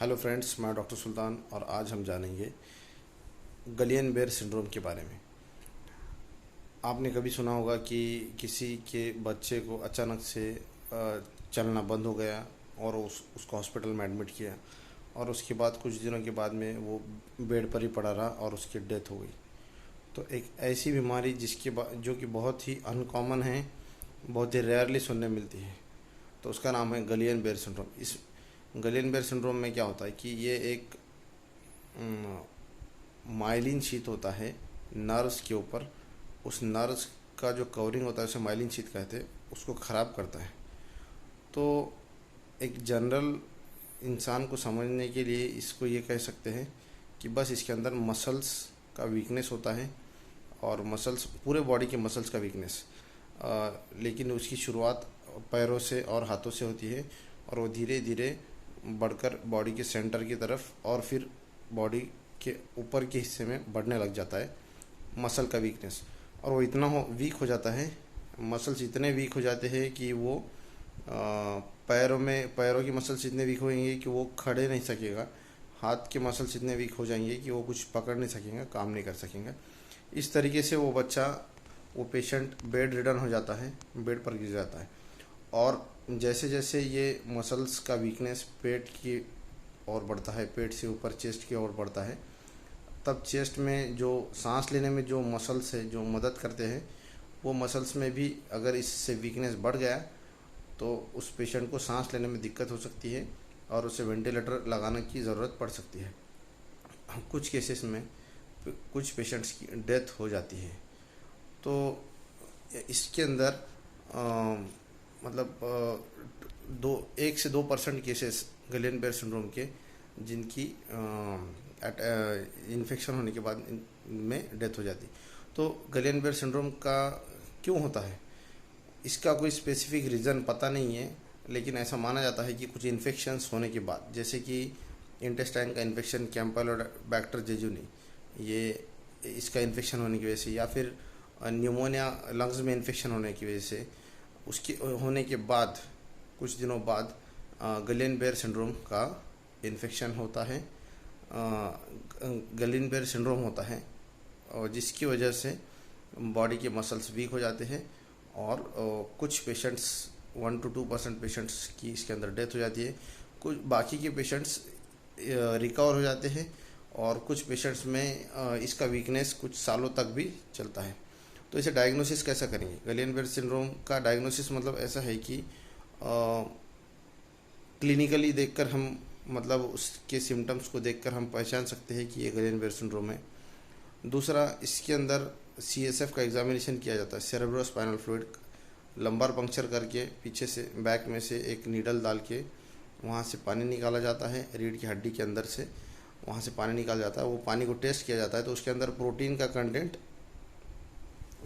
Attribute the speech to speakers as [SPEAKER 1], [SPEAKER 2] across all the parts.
[SPEAKER 1] Hello friends, मैं doctor सुल्तान और आज हम जानेंगे गलियन बेयर सिंड्रोम के बारे में। आपने कभी सुना होगा कि किसी के बच्चे को अचानक से चलना बंद हो गया और उसको हॉस्पिटल में एडमिट किया और उसके बाद कुछ दिनों के बाद में वो बेड पर ही पड़ा रहा और उसकी डेथ हो गई। तो एक ऐसी बीमारी जो कि बहुत ही अनकॉमन है, बहुत ही रेयरली सुनने मिलती है, तो उसका नाम है गलियन बेयर सिंड्रोम। इस गलियन बेयर सिंड्रोम में क्या होता है कि ये एक माइलिन शीथ होता है नर्व्स के ऊपर। उस नर्व्स का जो कवरिंग होता है उसे माइलिन शीथ कहते हैं, उसको ख़राब करता है। तो एक जनरल इंसान को समझने के लिए इसको ये कह सकते हैं कि बस इसके अंदर मसल्स का वीकनेस होता है और मसल्स पूरे बॉडी के मसल्स का वीकनेस, लेकिन उसकी शुरुआत पैरों से और हाथों से होती है और वो धीरे धीरे बढ़कर बॉडी के सेंटर की तरफ और फिर बॉडी के ऊपर के हिस्से में बढ़ने लग जाता है मसल का वीकनेस। और वो इतना वीक हो जाता है, मसल्स इतने वीक हो जाते हैं कि वो पैरों की मसल्स इतने वीक होंगे कि वो खड़े नहीं सकेगा। हाथ के मसल्स इतने वीक हो जाएंगे कि वो कुछ पकड़ नहीं सकेंगे, काम नहीं कर सकेंगे। इस तरीके से वो पेशेंट बेड रिडन हो जाता है, बेड पर गिर जाता है। और जैसे जैसे ये मसल्स का वीकनेस पेट की ओर बढ़ता है, पेट से ऊपर चेस्ट की ओर बढ़ता है, तब चेस्ट में जो सांस लेने में जो मसल्स है जो मदद करते हैं, वो मसल्स में भी अगर इससे वीकनेस बढ़ गया तो उस पेशेंट को सांस लेने में दिक्कत हो सकती है और उसे वेंटिलेटर लगाने की ज़रूरत पड़ सकती है। कुछ केसेस में कुछ पेशेंट्स की डेथ हो जाती है। तो इसके अंदर मतलब 1 से 2% केसेस गलियन बेयर सिंड्रोम के जिनकी इन्फेक्शन होने के बाद में डेथ हो जाती। तो गलियन बेयर सिंड्रोम का क्यों होता है, इसका कोई स्पेसिफिक रीज़न पता नहीं है, लेकिन ऐसा माना जाता है कि कुछ इन्फेक्शंस होने के बाद, जैसे कि इंटेस्टाइन का इन्फेक्शन कैम्पलोबैक्टर जेजुनी, ये इसका इन्फेक्शन होने की वजह से, या फिर न्यूमोनिया लंग्स में इन्फेक्शन होने की वजह से, उसके होने के बाद कुछ दिनों बाद गलियन बेयर सिंड्रोम का इन्फेक्शन होता है, गलियन बेयर सिंड्रोम होता है, और जिसकी वजह से बॉडी के मसल्स वीक हो जाते हैं और कुछ पेशेंट्स 1 to 2% पेशेंट्स की इसके अंदर डेथ हो जाती है। कुछ बाकी के पेशेंट्स रिकवर हो जाते हैं और कुछ पेशेंट्स में इसका वीकनेस कुछ सालों तक भी चलता है। तो इसे डायग्नोसिस कैसा करेंगे? गलियन बेयर सिंड्रोम का डायग्नोसिस मतलब ऐसा है कि क्लिनिकली देखकर हम, मतलब उसके सिम्टम्स को देखकर हम पहचान सकते हैं कि ये गलियन बेयर सिंड्रोम है। दूसरा, इसके अंदर CSF का एग्जामिनेशन किया जाता है, सेरेब्रोस्पाइनल फ्लूइड। लंबार पंक्चर करके पीछे से बैक में से एक नीडल डाल के वहाँ से पानी निकाला जाता है, रीढ़ की हड्डी के अंदर से वहाँ से पानी निकाला जाता है। वो पानी को टेस्ट किया जाता है तो उसके अंदर प्रोटीन का कंटेंट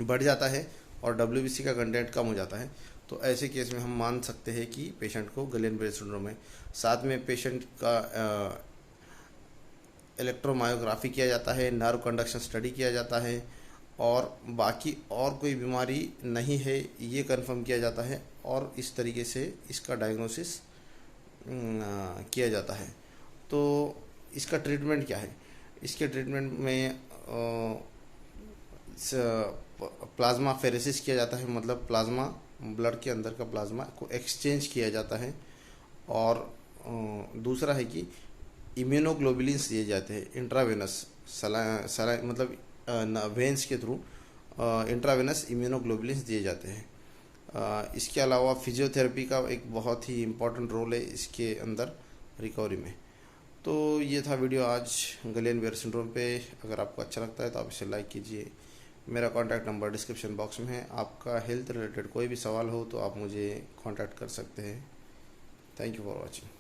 [SPEAKER 1] बढ़ जाता है और WBC का कंटेंट कम हो जाता है। तो ऐसे केस में हम मान सकते हैं कि पेशेंट को गलियन बेयर सिंड्रोम है। साथ में पेशेंट का इलेक्ट्रोमायोग्राफी किया जाता है, नर्व कंडक्शन स्टडी किया जाता है, और बाकी और कोई बीमारी नहीं है ये कंफर्म किया जाता है, और इस तरीके से इसका डायग्नोसिस किया जाता है। तो इसका ट्रीटमेंट क्या है? इसके ट्रीटमेंट में प्लाज्मा फेरेसिस किया जाता है, मतलब प्लाज्मा, ब्लड के अंदर का प्लाज्मा को एक्सचेंज किया जाता है। और दूसरा है कि इम्यूनोग्लोबुलिन्स दिए जाते हैं इंट्रावेनस, मतलब वेंस के थ्रू इंट्रावेनस इम्यूनोग्लोबुलिन्स दिए जाते हैं। इसके अलावा फिजियोथेरेपी का एक बहुत ही इम्पोर्टेंट रोल है इसके अंदर रिकवरी में। तो ये था वीडियो आज गलियन बेयर सिंड्रोम पे। अगर आपको अच्छा लगता है तो आप इसे लाइक कीजिए। मेरा कॉन्टैक्ट नंबर डिस्क्रिप्शन बॉक्स में है। आपका हेल्थ रिलेटेड कोई भी सवाल हो तो आप मुझे कॉन्टैक्ट कर सकते हैं। Thank you for watching.